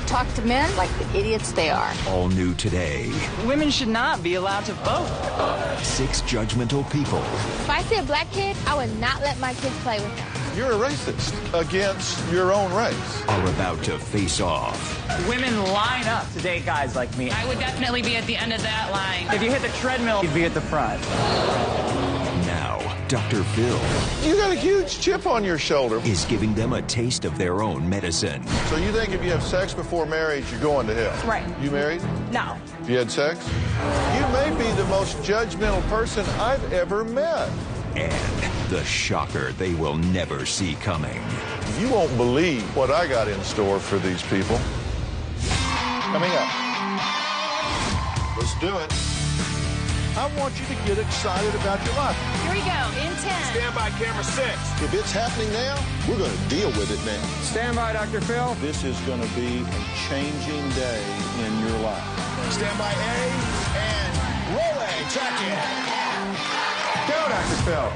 talk to men like the idiots they are. All new today. Women should not be allowed to vote. 6 judgmental people. If I see a black kid, I would not let my kids play with them. You're a racist against your own race. Are about to face off. Women line up to date guys like me. I would definitely be at the end of that line. If you hit the treadmill, you'd be at the front. Now, Dr. Phil You got a huge chip on your shoulder. is giving them a taste of their own medicine. So you think if you have sex before marriage, you're going to hell? Right. You married? No. You had sex? You may be the most judgmental person I've ever met. And the shocker they will never see coming. You won't believe what I got in store for these people. Coming up. Let's do it. I want you to get excited about your life. Here we go, in 10. Stand by, camera 6. If it's happening now, we're going to deal with it now. Stand by, Dr. Phil. This is going to be a changing day in your life. Stand by A and roll A. Check in. Go, Dr. Phil.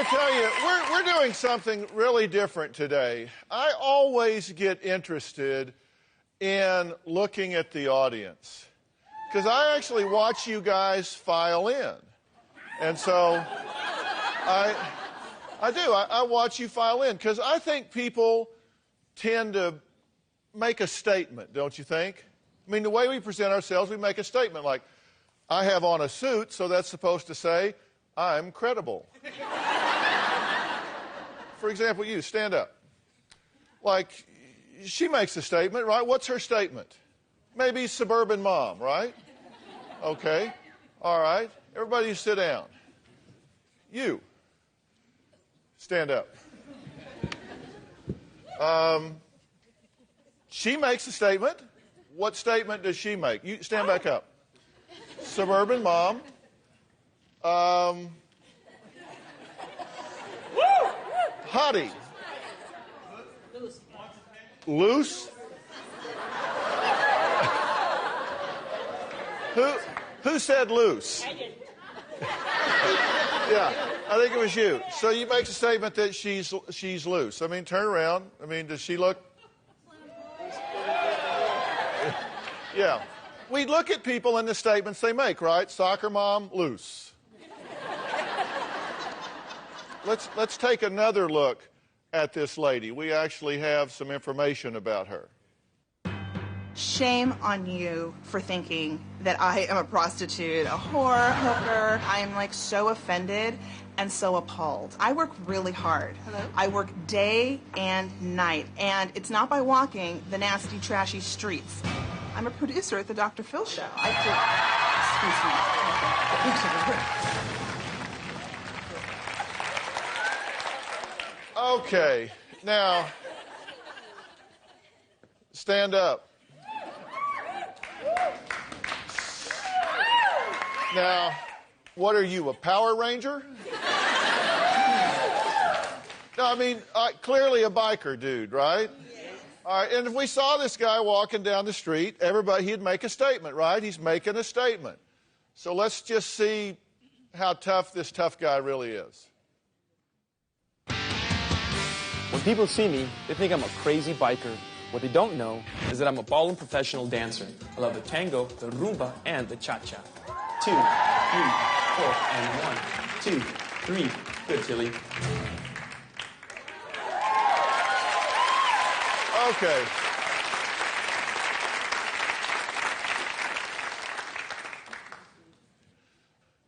Tell you, we're doing something really different today. I always get interested in looking at the audience because I actually watch you guys file in. And so I do. I watch you file in because I think people tend to make a statement, don't you think? I mean, the way we present ourselves, we make a statement like, I have on a suit, so that's supposed to say, I'm credible. For example, you, stand up. Like, she makes a statement, right? What's her statement? Maybe suburban mom, right? Okay. All right. Everybody sit down. You, stand up. She makes a statement. What statement does she make? You stand back up. Suburban mom. Hottie. Loose. Who said loose? I did. Yeah, I think it was you. So you make a statement that she's loose. I mean, turn around. I mean, does she look? Yeah. We look at people in the statements they make, right? Soccer mom, loose. Let's take another look at this lady. We actually have some information about her. Shame on you for thinking that I am a prostitute, a whore, hooker. I am like so offended and so appalled. I work really hard. Hello? I work day and night, and it's not by walking the nasty, trashy streets. I'm a producer at the Dr. Phil Show. Okay, now, stand up. Now, what are you, a Power Ranger? No, I mean, clearly a biker dude, right? All right, and if we saw this guy walking down the street, he'd make a statement, right? He's making a statement. So let's just see how tough this tough guy really is. When people see me, they think I'm a crazy biker. What they don't know is that I'm a ballin' professional dancer. I love the tango, the rumba, and the cha-cha. 2, 3, 4, and 1, 2, 3. Good, Tilly. Okay.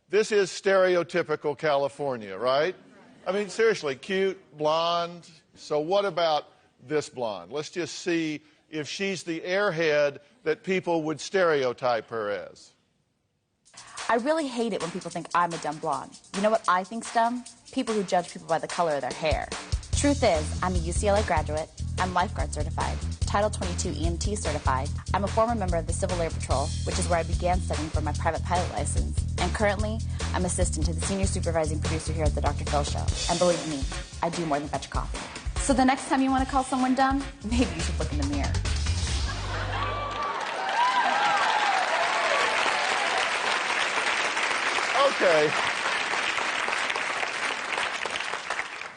This is stereotypical California, right? I mean, seriously, cute, blonde. So what about this blonde? Let's just see if she's the airhead that people would stereotype her as. I really hate it when people think I'm a dumb blonde. You know what I think's dumb? People who judge people by the color of their hair. Truth is, I'm a UCLA graduate, I'm lifeguard certified, Title 22 EMT certified, I'm a former member of the Civil Air Patrol, which is where I began studying for my private pilot license, and currently, I'm assistant to the senior supervising producer here at the Dr. Phil Show. And believe me, I do more than fetch coffee. So the next time you want to call someone dumb, maybe you should look in the mirror. Okay.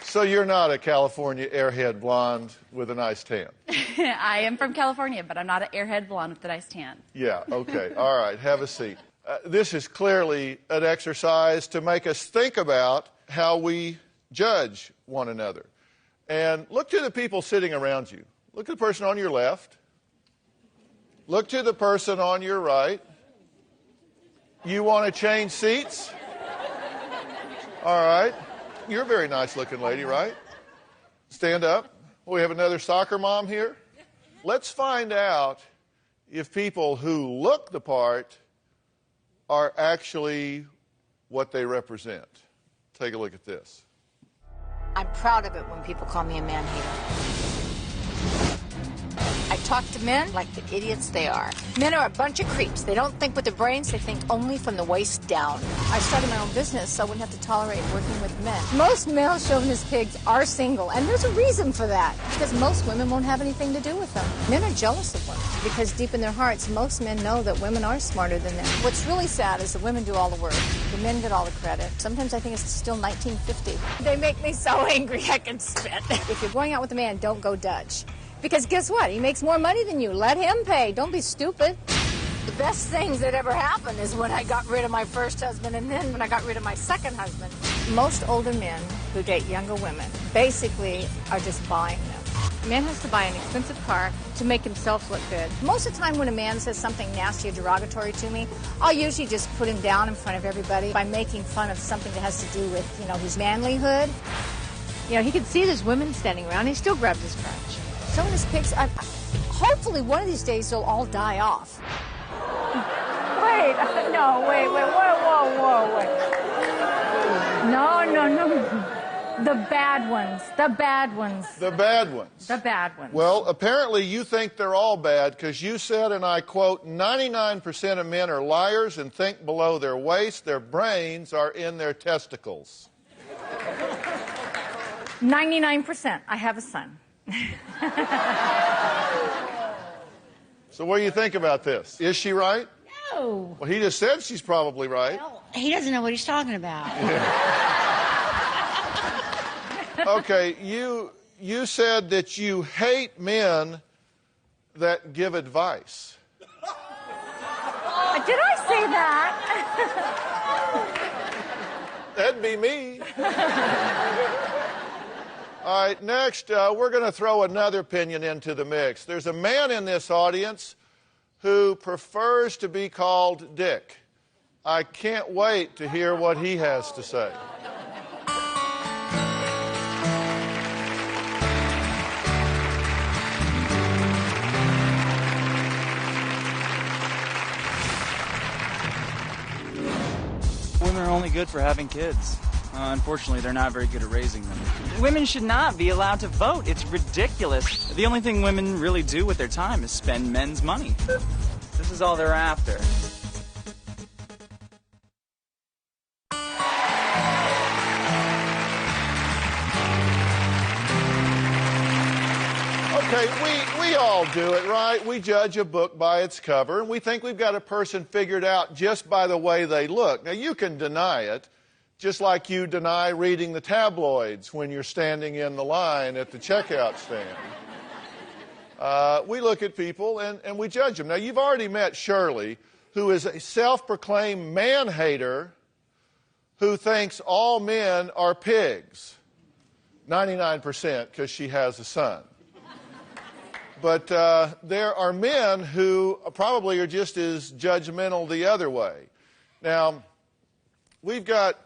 So you're not a California airhead blonde with a nice tan? I am from California, but I'm not an airhead blonde with a nice tan. Yeah, okay. All right, have a seat. This is clearly an exercise to make us think about how we judge one another. And look to the people sitting around you. Look at the person on your left. Look to the person on your right. You want to change seats? All right. You're a very nice-looking lady, right? Stand up. We have another soccer mom here. Let's find out if people who look the part are actually what they represent. Take a look at this. I'm proud of it when people call me a man hater. I talk to men like the idiots they are. Men are a bunch of creeps. They don't think with their brains, they think only from the waist down. I started my own business so I wouldn't have to tolerate working with men. Most male chauvinist pigs are single, and there's a reason for that. Because most women won't have anything to do with them. Men are jealous of women because deep in their hearts, most men know that women are smarter than them. What's really sad is the women do all the work. The men get all the credit. Sometimes I think it's still 1950. They make me so angry I can spit. If you're going out with a man, don't go Dutch. Because guess what? He makes more money than you. Let him pay. Don't be stupid. The best things that ever happened is when I got rid of my first husband and then when I got rid of my second husband. Most older men who date younger women basically are just buying them. A man has to buy an expensive car to make himself look good. Most of the time when a man says something nasty or derogatory to me, I'll usually just put him down in front of everybody by making fun of something that has to do with, his manlyhood. He could see there's women standing around and he still grabs his crotch. Some of his pics, hopefully one of these days they'll all die off. Wait, whoa, No. The bad ones. The bad ones. Well, apparently you think they're all bad because you said, and I quote, 99% of men are liars and think below their waist. Their brains are in their testicles. 99%. I have a son. So what do you think about this? Is she right? No. Well, he just said she's probably right. Well, he doesn't know what he's talking about. Okay, you said that you hate men that give advice. Did I say that? That'd be me. All right, next, we're going to throw another opinion into the mix. There's a man in this audience who prefers to be called Dick. I can't wait to hear what he has to say. Women are only good for having kids. Unfortunately, they're not very good at raising them. Women should not be allowed to vote. It's ridiculous. The only thing women really do with their time is spend men's money. This is all they're after. Okay, we all do it, right? We judge a book by its cover, and we think we've got a person figured out just by the way they look. Now, you can deny it, just like you deny reading the tabloids when you're standing in the line at the checkout stand. We look at people and we judge them. Now, you've already met Shirley, who is a self-proclaimed man-hater who thinks all men are pigs. 99% because she has a son. But there are men who probably are just as judgmental the other way. Now, we've got,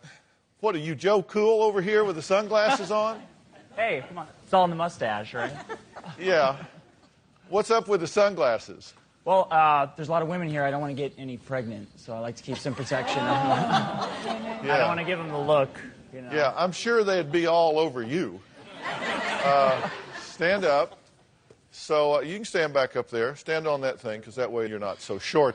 what are you, Joe Cool over here with the sunglasses on? Hey, come on. It's all in the mustache, right? Yeah. What's up with the sunglasses? Well, there's a lot of women here. I don't want to get any pregnant, so I like to keep some protection on them. I don't want to give them the look, Yeah, I'm sure they'd be all over you. Stand up. So you can stand back up there. Stand on that thing, because that way you're not so short.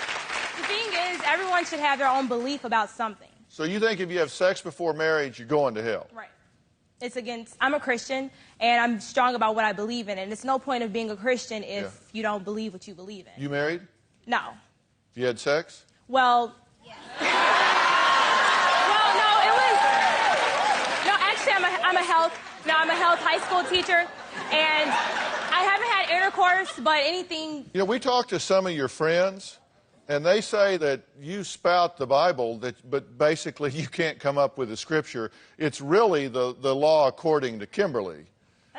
thing is, everyone should have their own belief about something. So you think if you have sex before marriage, you're going to hell? Right. It's against, I'm a Christian, and I'm strong about what I believe in, and it's no point of being a Christian if you don't believe what you believe in. You married? No. You had sex? Well, no, it was, no, actually, I'm a health high school teacher, and I haven't had intercourse, but anything. You know, we talked to some of your friends, and they say that you spout the Bible, but basically you can't come up with a scripture. It's really the law according to Kimberly,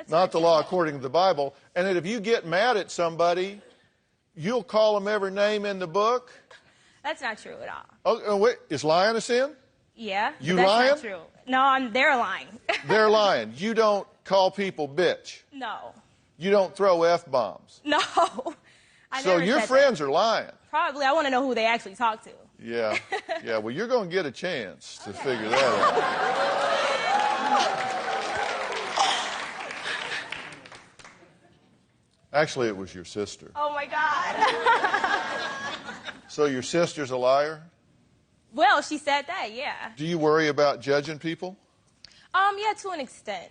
not the law according to the Bible. And that if you get mad at somebody, you'll call them every name in the book. That's not true at all. Oh, wait, is lying a sin? Yeah. You that's lying? Not true. No, they're lying. They're lying. You don't call people bitch. No. You don't throw F-bombs. No. So your friends are lying. Probably. I want to know who they actually talk to. Yeah. Yeah, well, you're going to get a chance to figure that out. Actually, it was your sister. Oh, my God. So your sister's a liar? Well, she said that, yeah. Do you worry about judging people? Yeah, to an extent.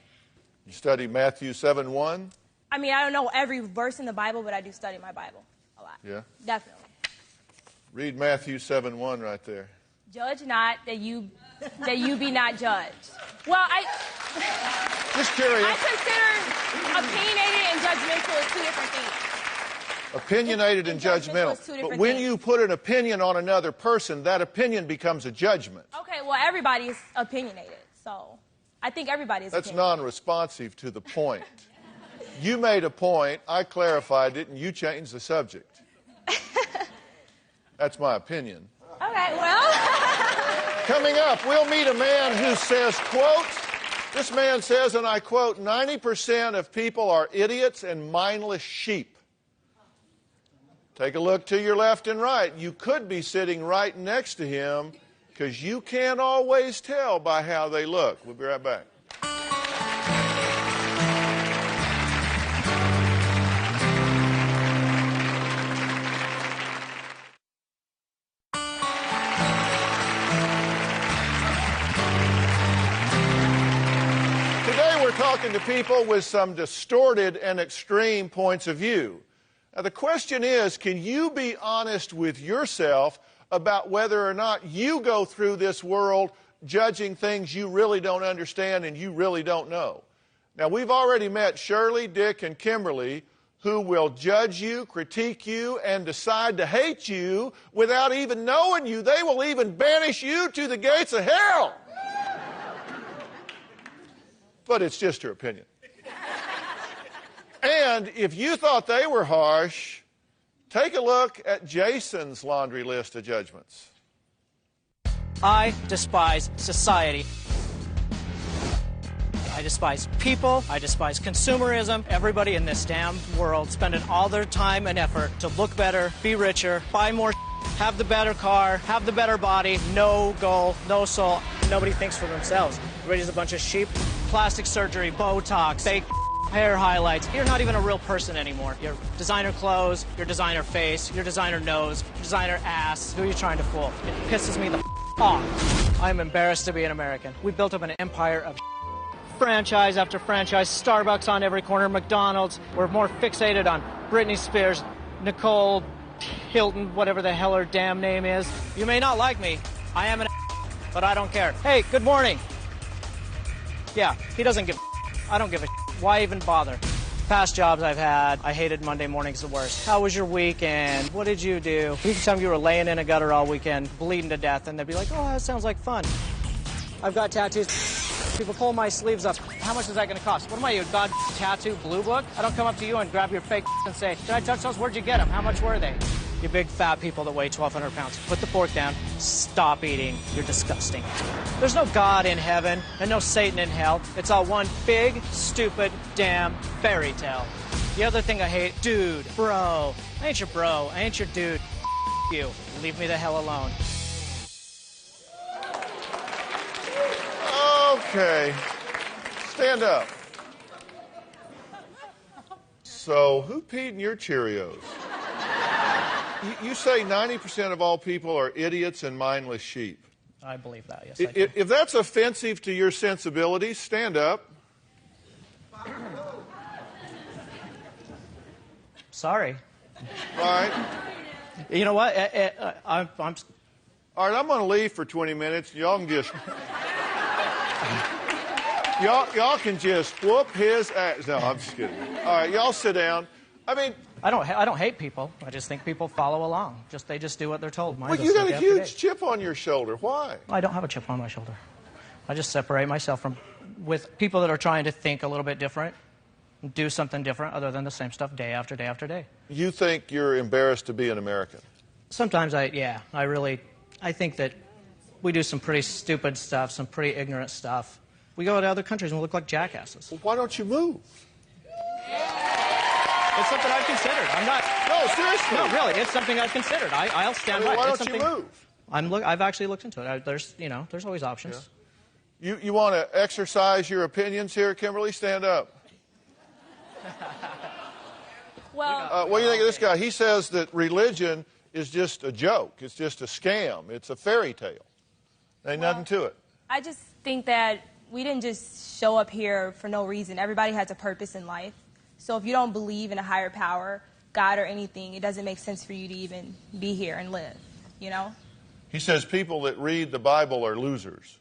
You study Matthew 7:1? I mean, I don't know every verse in the Bible, but I do study my Bible a lot. Yeah? Definitely. Read Matthew 7:1 right there. Judge not that you be not judged. Well, Just curious. I consider opinionated and judgmental as two different things. Opinionated and judgmental. But when you put an opinion on another person, that opinion becomes a judgment. Okay, well, everybody is opinionated, so I think everybody is That's non-responsive to the point. You made a point, I clarified it, and you changed the subject. That's my opinion. Okay, well. Coming up, we'll meet a man who says, quote, this man says, and I quote, 90% of people are idiots and mindless sheep. Take a look to your left and right. You could be sitting right next to him because you can't always tell by how they look. We'll be right back. Today we're talking to people with some distorted and extreme points of view. Now, the question is, can you be honest with yourself about whether or not you go through this world judging things you really don't understand and you really don't know? Now, we've already met Shirley, Dick, and Kimberly, who will judge you, critique you, and decide to hate you without even knowing you. They will even banish you to the gates of hell. But it's just her opinion. And if you thought they were harsh, take a look at Jason's laundry list of judgments. I despise society. I despise people. I despise consumerism. Everybody in this damn world spending all their time and effort to look better, be richer, buy more, have the better car, have the better body, no goal, no soul. Nobody thinks for themselves. Everybody's a bunch of sheep. Plastic surgery, Botox, fake hair highlights. You're not even a real person anymore. Your designer clothes, your designer face, your designer nose, your designer ass. Who are you trying to fool? It pisses me the off. I'm embarrassed to be an American. We built up an empire of franchise after franchise, Starbucks on every corner, McDonald's. We're more fixated on Britney Spears, Nicole Hilton, whatever the hell her damn name is. You may not like me. I am an but I don't care. Hey, good morning. Yeah, he doesn't give I don't give a Why even bother? Past jobs I've had, I hated Monday mornings the worst. How was your weekend? What did you do? You can tell me you were laying in a gutter all weekend, bleeding to death, and they'd be like, oh, that sounds like fun. I've got tattoos. People pull my sleeves up. How much is that going to cost? What am I, you god tattoo blue book? I don't come up to you and grab your fake and say, did I touch those? Where'd you get them? How much were they? You big fat people that weigh 1,200 pounds. Put the fork down. Stop eating. You're disgusting. There's no God in heaven and no Satan in hell. It's all one big, stupid, damn fairy tale. The other thing I hate, dude, bro. I ain't your bro. I ain't your dude. You. Leave me the hell alone. Okay. Stand up. So, who peed in your Cheerios? You say 90% of all people are idiots and mindless sheep. I believe that, yes. I do. If that's offensive to your sensibilities, stand up. Sorry. All right. You know what? I'm All right, I'm going to leave for 20 minutes. Y'all can just... y'all can just whoop his ass. No, I'm just kidding. All right, y'all sit down. I mean... I don't hate people. I just think people follow along. They just do what they're told. Well, you got a huge chip on your shoulder. Why? I don't have a chip on my shoulder. I just separate myself with people that are trying to think a little bit different, do something different other than the same stuff day after day after day. You think you're embarrassed to be an American? Sometimes I think that we do some pretty stupid stuff, some pretty ignorant stuff. We go to other countries and we look like jackasses. Well, why don't you move? It's something I've considered. I'm not... No, seriously. No, really, it's something I've considered. I'll stand by it. Why don't you move? I've actually looked into it. There's always options. Yeah. You want to exercise your opinions here, Kimberly? Stand up. Well... what do you think of this guy? He says that religion is just a joke. It's just a scam. It's a fairy tale. Ain't nothing to it. I just think that we didn't just show up here for no reason. Everybody has a purpose in life. So if you don't believe in a higher power, God or anything, it doesn't make sense for you to even be here and live, you know? He says people that read the Bible are losers.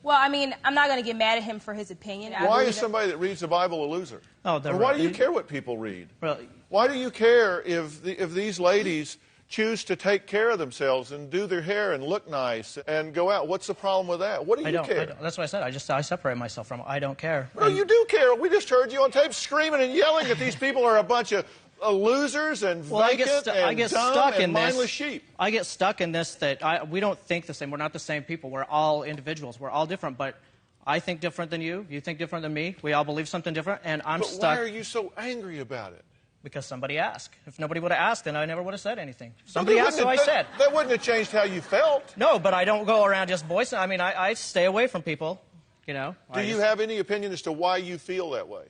Well, I mean, I'm not going to get mad at him for his opinion. Why is somebody that reads the Bible a loser? Oh, or why do you care what people read? Well, why do you care if these ladies choose to take care of themselves and do their hair and look nice and go out? What's the problem with that? What do you care? That's what I said. I separate myself from it. I don't care. No, you do care. We just heard you on tape screaming and yelling that these people are a bunch of losers and vacant and dumb and mindless sheep. I get stuck in this that we don't think the same. We're not the same people. We're all individuals. We're all different, but I think different than you. You think different than me. We all believe something different, and I'm stuck. But why are you so angry about it? Because somebody asked. If nobody would have asked, then I never would have said anything. Somebody asked, so I said. That wouldn't have changed how you felt. No, but I don't go around just voicing. I mean, I stay away from people, you know. Do you have any opinion as to why you feel that way?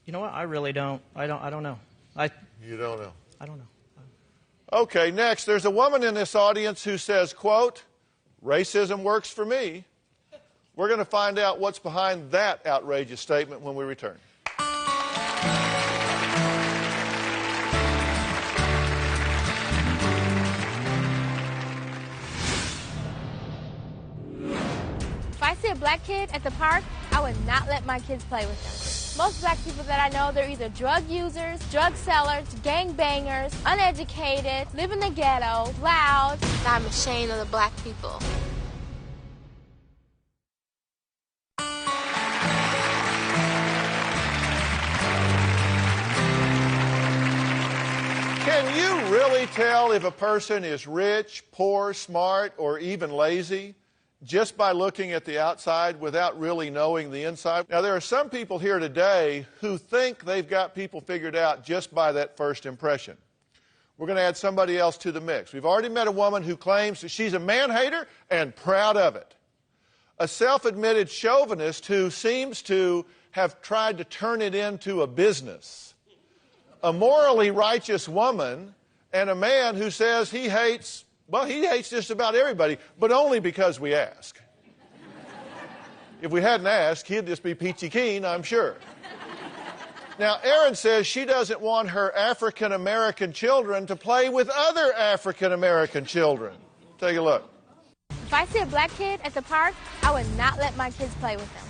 You know what? I really don't. I don't know. You don't know? I don't know. Okay, next. There's a woman in this audience who says, quote, racism works for me. We're going to find out what's behind that outrageous statement when we return. If I see a black kid at the park, I would not let my kids play with them. Most black people that I know, they're either drug users, drug sellers, gang bangers, uneducated, live in the ghetto, loud. I'm ashamed of the black people. Can you really tell if a person is rich, poor, smart, or even lazy just by looking at the outside without really knowing the inside? Now, there are some people here today who think they've got people figured out just by that first impression. We're going to add somebody else to the mix. We've already met a woman who claims that she's a man-hater and proud of it. A self-admitted chauvinist who seems to have tried to turn it into a business. A morally righteous woman, and a man who says he hates just about everybody, but only because we ask. If we hadn't asked, he'd just be peachy keen, I'm sure. Now, Erin says she doesn't want her African-American children to play with other African-American children. Take a look. If I see a black kid at the park, I would not let my kids play with them.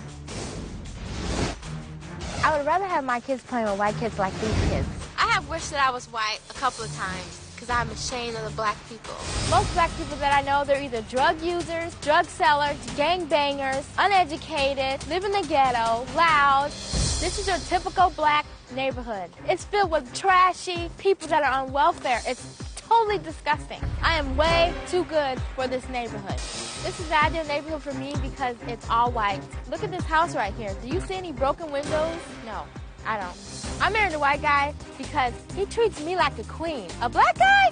I would rather have my kids playing with white kids like these kids. I have wished that I was white a couple of times because I'm ashamed of the black people. Most black people that I know, they're either drug users, drug sellers, gang bangers, uneducated, live in the ghetto, loud. This is your typical black neighborhood. It's filled with trashy people that are on welfare. It's totally disgusting. I am way too good for this neighborhood. This is the ideal neighborhood for me because it's all white. Look at this house right here. Do you see any broken windows? No, I don't. I married a white guy because he treats me like a queen. A black guy?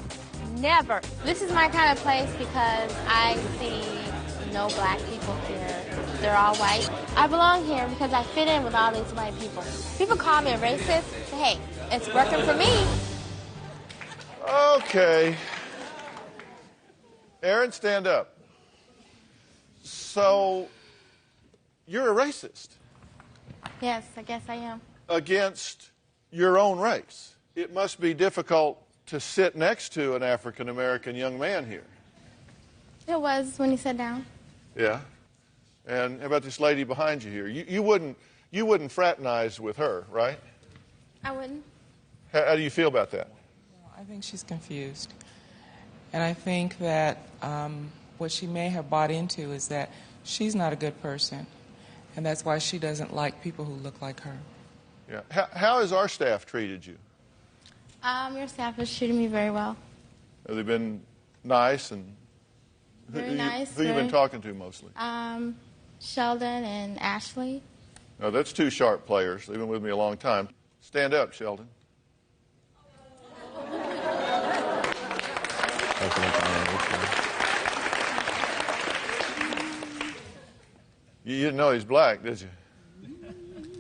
Never. This is my kind of place because I see no black people here. They're all white. I belong here because I fit in with all these white people. People call me a racist, but hey, it's working for me. Okay. Aaron, stand up. So, you're a racist. Yes, I guess I am. Against your own race. It must be difficult to sit next to an African-American young man here. It was when he sat down. Yeah. And how about this lady behind you here? You wouldn't fraternize with her, right? I wouldn't. How do you feel about that? I think she's confused. And I think that what she may have bought into is that she's not a good person. And that's why she doesn't like people who look like her. Yeah. How has our staff treated you? Your staff has treated me very well. Have they been nice? And Very nice. Who you been talking to mostly? Sheldon and Ashley. No, that's two sharp players. They've been with me a long time. Stand up, Sheldon. You didn't know he's black, did you?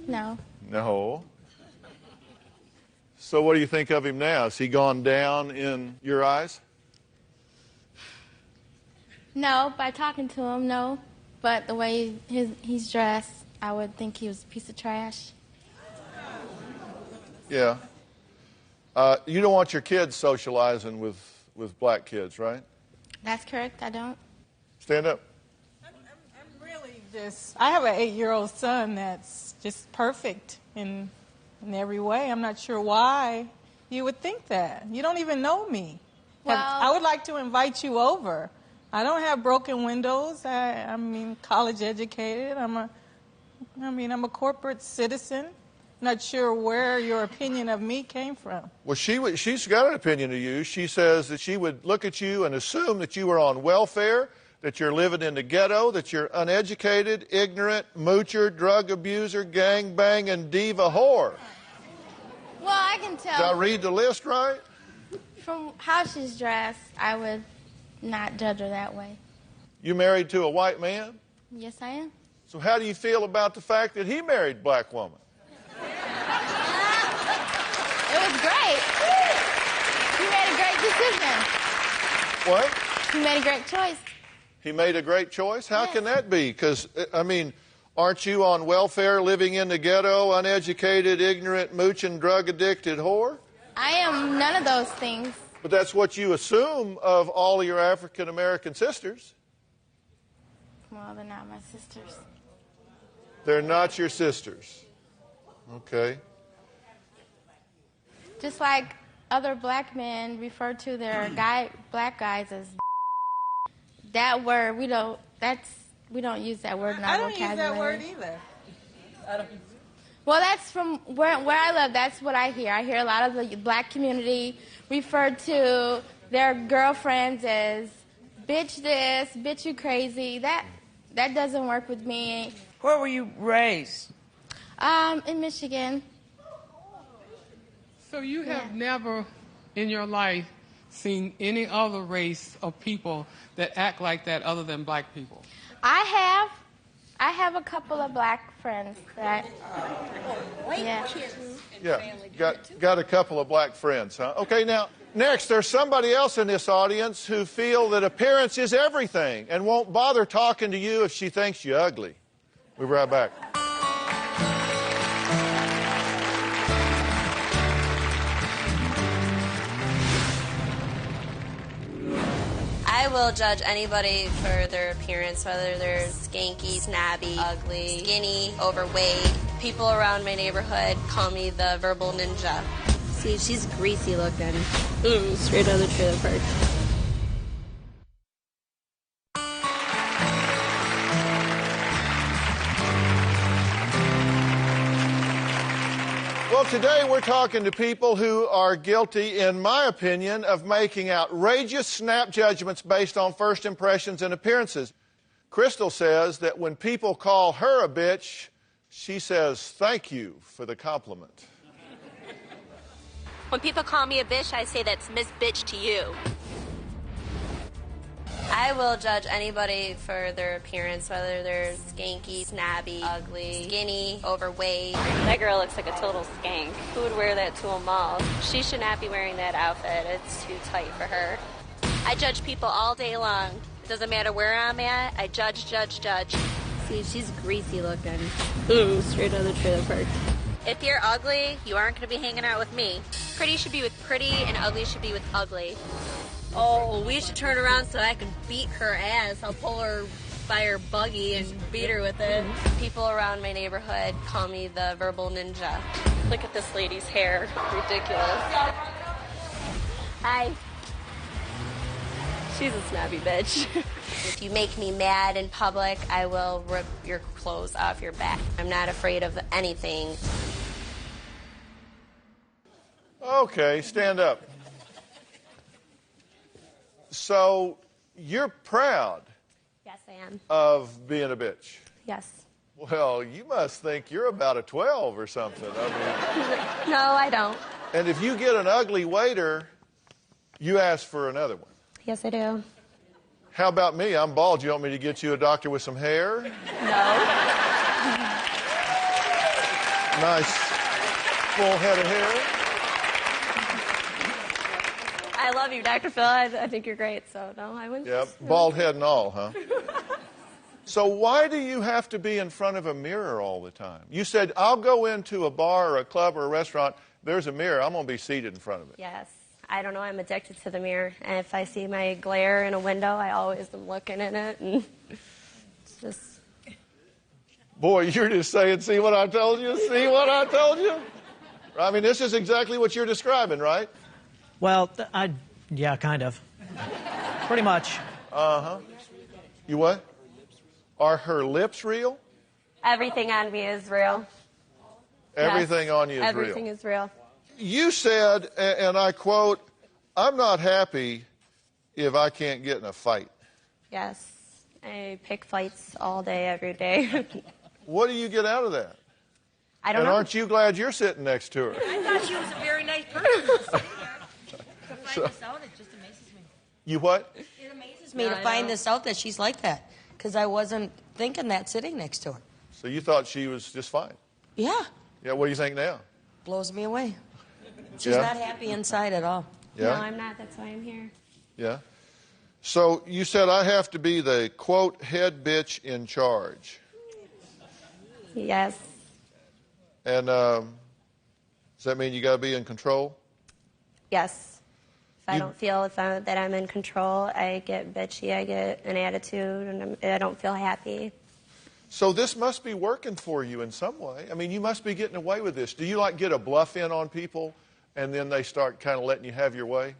No. No. So what do you think of him now? Has he gone down in your eyes? No, by talking to him, no. But the way he's dressed, I would think he was a piece of trash. Yeah. You don't want your kids socializing with black kids, right? That's correct, I don't. Stand up. I have an 8-year-old son that's just perfect in every way. I'm not sure why you would think that. You don't even know me. Well, I would like to invite you over. I don't have broken windows. I mean, college educated. I'm a corporate citizen. Not sure where your opinion of me came from. Well, she's got an opinion of you. She says that she would look at you and assume that you were on welfare, that you're living in the ghetto, that you're uneducated, ignorant, moocher, drug abuser, gangbang, and diva whore. Well, I can tell. Did I read the list right? From how she's dressed, I would not judge her that way. You married to a white man? Yes, I am. So how do you feel about the fact that he married a black woman? It was great. He made a great decision. What? He made a great choice. He made a great choice? How can that be? Because, I mean, aren't you on welfare, living in the ghetto, uneducated, ignorant, mooching, drug-addicted whore? I am none of those things. But that's what you assume of all of your African-American sisters. Well, they're not my sisters. They're not your sisters. Okay. Just like other black men refer to their black guys as that word, we don't use that word in our vocabulary. I don't use that word either. Well, that's from where I live. That's what I hear. I hear a lot of the black community refer to their girlfriends as bitch this, bitch you crazy. That doesn't work with me. Where were you raised? In Michigan. So you have never in your life seen any other race of people that act like that other than black people? I have a couple of black friends that. Got a couple of black friends, huh? Okay, now, next, there's somebody else in this audience who feel that appearance is everything and won't bother talking to you if she thinks you're ugly. We'll be right back. I will judge anybody for their appearance, whether they're skanky, snabby, ugly, skinny, overweight. People around my neighborhood call me the verbal ninja. See, she's greasy looking. Straight out of the trailer park. Well, today we're talking to people who are guilty, in my opinion, of making outrageous snap judgments based on first impressions and appearances. Crystal says that when people call her a bitch, she says, thank you for the compliment. When people call me a bitch, I say that's Miss Bitch to you. I will judge anybody for their appearance, whether they're skanky, snobby, ugly, skinny, overweight. That girl looks like a total skank. Who would wear that to a mall? She should not be wearing that outfit. It's too tight for her. I judge people all day long. It doesn't matter where I'm at. I judge. See, she's greasy looking. Ooh, straight out of the trailer park. If you're ugly, you aren't going to be hanging out with me. Pretty should be with pretty, and ugly should be with ugly. Oh, we should turn around so I can beat her ass. I'll pull her by her buggy and beat her with it. People around my neighborhood call me the verbal ninja. Look at this lady's hair. Ridiculous. Hi. She's a snobby bitch. If you make me mad in public, I will rip your clothes off your back. I'm not afraid of anything. Okay, stand up. So, you're proud Yes, I am. of being a bitch. Yes. Well, you must think you're about a 12 or something. I mean, No, I don't. and if you get an ugly waiter, you ask for another one. Yes, I do. How about me? I'm bald. You want me to get you a doctor with some hair? No. Nice full head of hair. I love you, Dr. Phil. I think you're great, so no, I wouldn't. Yep, bald head and all, huh? So why do you have to be in front of a mirror all the time? You said, I'll go into a bar or a club or a restaurant, there's a mirror, I'm going to be seated in front of it. Yes. I don't know, I'm addicted to the mirror. And if I see my glare in a window, I always am looking in it. And it's just... Boy, you're just saying, see what I told you? See what I told you? I mean, this is exactly what you're describing, right? Well, yeah, kind of. Pretty much. Uh-huh. You what? Are her lips real? Everything on me is real. Everything Yes. on you is Everything real. is real. You said, and I quote, I'm not happy if I can't get in a fight. Yes. I pick fights all day, every day. What do you get out of that? I don't and know. aren't you glad you're sitting next to her? I thought she was a very nice person. To find this out, it just amazes me. You what? It amazes me to find this out that she's like that, because I wasn't thinking that sitting next to her. So you thought she was just fine? Yeah, Yeah, what do you think now? blows me away. She's Yeah? not happy inside at all. Yeah? No, I'm not. That's why I'm here. Yeah? So you said I have to be the, quote, head bitch in charge. Yes. And does that mean you got to be in control? Yes. If I don't feel that I'm in control, I get bitchy, I get an attitude, and I don't feel happy. So this must be working for you in some way. I mean, you must be getting away with this. Do you, like, get a bluff in on people, and then they start kind of letting you have your way?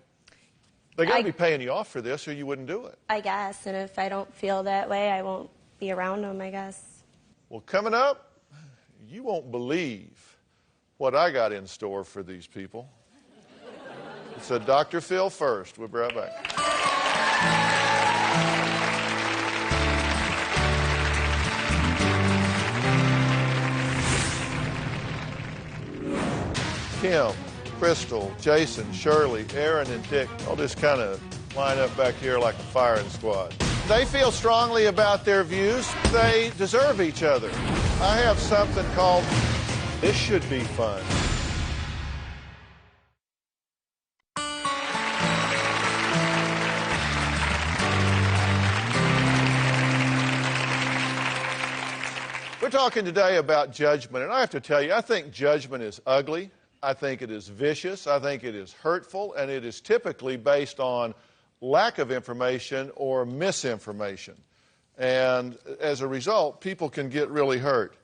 They got to be paying you off for this, or you wouldn't do it. I guess, and if I don't feel that way, I won't be around them, I guess. Well, coming up, you won't believe what I got in store for these people. It's a Dr. Phil first. We'll be right back. Kim, Crystal, Jason, Shirley, Aaron, and Dick all just kind of line up back here like a firing squad. They feel strongly about their views. They deserve each other. I have something called This Should Be Fun. We're talking today about judgment, and I have to tell you, I think judgment is ugly. I think it is vicious. I think it is hurtful, and it is typically based on lack of information or misinformation. And as a result, people can get really hurt.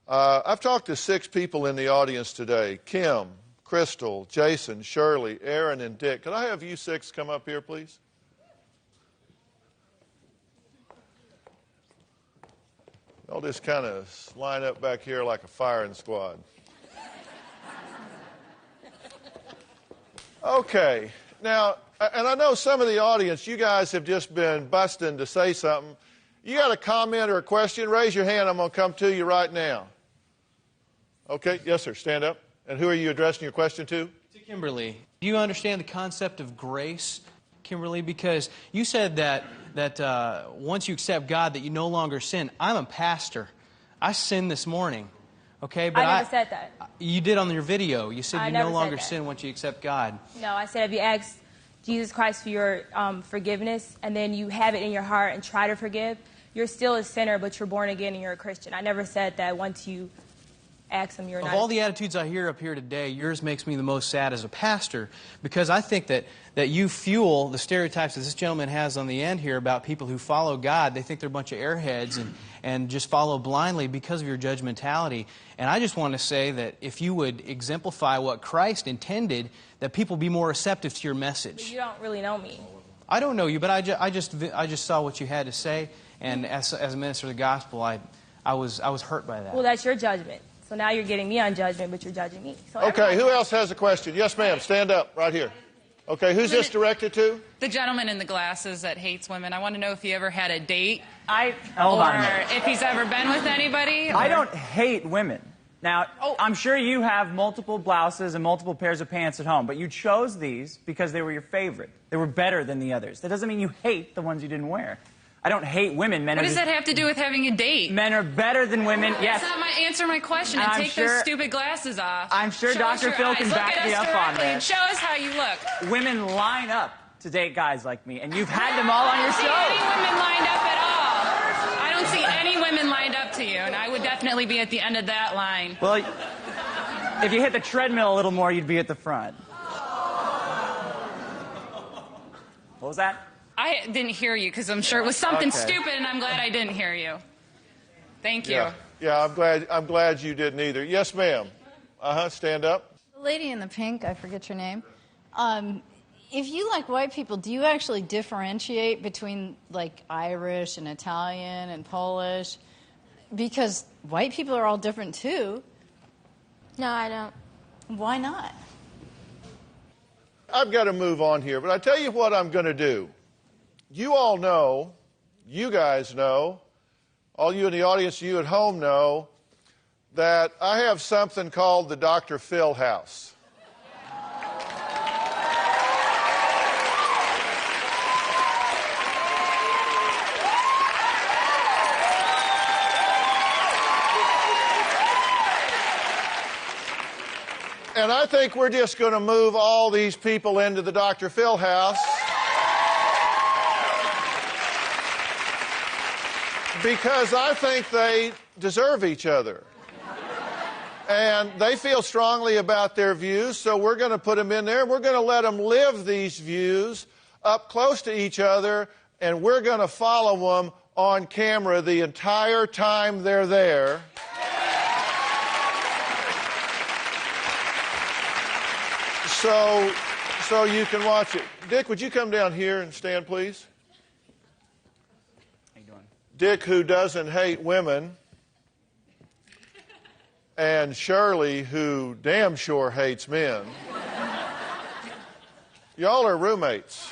I've talked to 6 people in the audience today: Kim, Crystal, Jason, Shirley, Aaron, and Dick. Could I have you 6 come up here, please? I'll just kind of line up back here like a firing squad. Okay. Now, and I know some of the audience, you guys have just been busting to say something. You got a comment or a question, raise your hand. I'm going to come to you right now. Okay. Yes, sir. Stand up. And who are you addressing your question to? To Kimberly. Do you understand the concept of grace? Kimberly, because you said that once you accept God that you no longer sin. I'm a pastor. I sinned this morning, okay? But I never said that. You did on your video. You said I you never no longer said that. sin once you accept God. No, I said if you ask Jesus Christ for your forgiveness and then you have it in your heart and try to forgive, you're still a sinner, but you're born again and you're a Christian. I never said that once you ask him, you're not. Of all the attitudes I hear up here today, yours makes me the most sad as a pastor, because I think that you fuel the stereotypes that this gentleman has on the end here about people who follow God. They think they're a bunch of airheads and just follow blindly because of your judgmentality. And I just want to say that if you would exemplify what Christ intended, that people be more receptive to your message. But you don't really know me. I don't know you, but I just saw what you had to say, and as a minister of the gospel, I was hurt by that. Well, that's your judgment. So now you're getting me on judgment, but you're judging me. So Okay, who else has a question? Yes, ma'am. Stand up right here. Okay, who's this directed to? The gentleman in the glasses that hates women. I want to know if he ever had a date. Hold or on a minute. if he's ever been with anybody. I don't hate women. Now, I'm sure you have multiple blouses and multiple pairs of pants at home, but you chose these because they were your favorite. They were better than the others. That doesn't mean you hate the ones you didn't wear. I don't hate women. Men What are does that have to do with having a date? Men are better than women. Yes. That's not answer my question. And take those stupid glasses off. I'm sure Show us Dr. your Phil eyes. can Look back at me us up on directly that. and show us how you look. Women line up to date guys like me, and you've had them all on your I don't see show. any women lined up at all. I don't see any women lined up to you, and I would definitely be at the end of that line. Well, if you hit the treadmill a little more, you'd be at the front. What was that? I didn't hear you because I'm sure it was something Okay. stupid, and I'm glad I didn't hear you. Thank you. Yeah, I'm glad you didn't either. Yes, ma'am. Stand up. The lady in the pink, I forget your name. If you like white people, do you actually differentiate between like Irish and Italian and Polish? Because white people are all different too. No, I don't. Why not? I've got to move on here, but I tell you what I'm going to do. You all know, you guys know, all you in the audience, you at home know, that I have something called the Dr. Phil House. And I think we're just going to move all these people into the Dr. Phil House. Because I think they deserve each other. And they feel strongly about their views, so we're going to put them in there. We're going to let them live these views up close to each other, and we're going to follow them on camera the entire time they're there. So you can watch it. Dick, would you come down here and stand, please? How you doing? Dick, who doesn't hate women, and Shirley, who damn sure hates men. Y'all are roommates.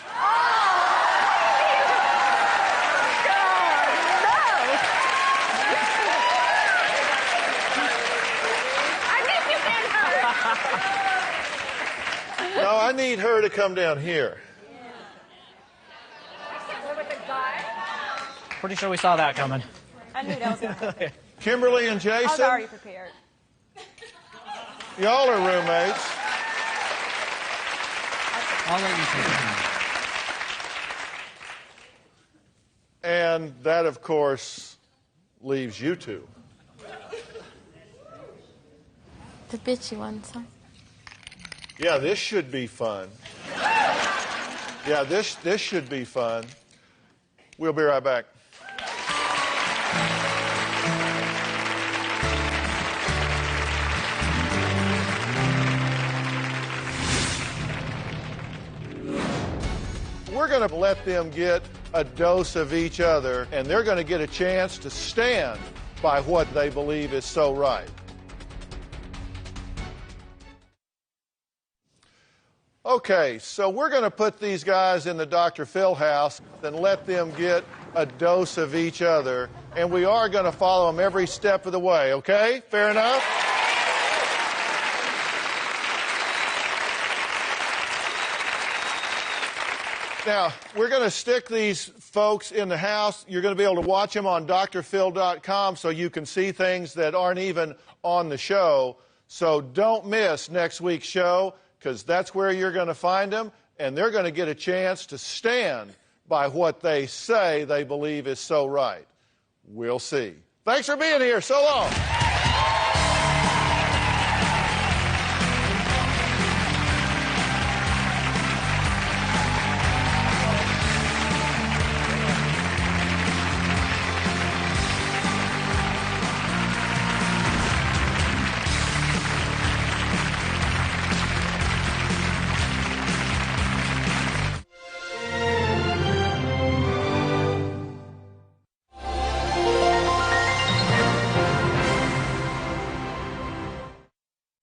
No, I need her to come down here. Pretty sure we saw that coming. I knew that was going to happen. Kimberly and I was Jason, already prepared. y'all are roommates. I'll let you take it. And that, of course, leaves you two. The bitchy ones, huh? Yeah, this should be fun. Yeah, this should be fun. We'll be right back. We're going to let them get a dose of each other, and they're going to get a chance to stand by what they believe is so right. Okay, so we're going to put these guys in the Dr. Phil house and let them get a dose of each other, and we are going to follow them every step of the way, okay? Fair enough? Now, we're going to stick these folks in the house. You're going to be able to watch them on drphil.com so you can see things that aren't even on the show. So don't miss next week's show, because that's where you're going to find them, and they're going to get a chance to stand by what they say they believe is so right. We'll see. Thanks for being here. So long.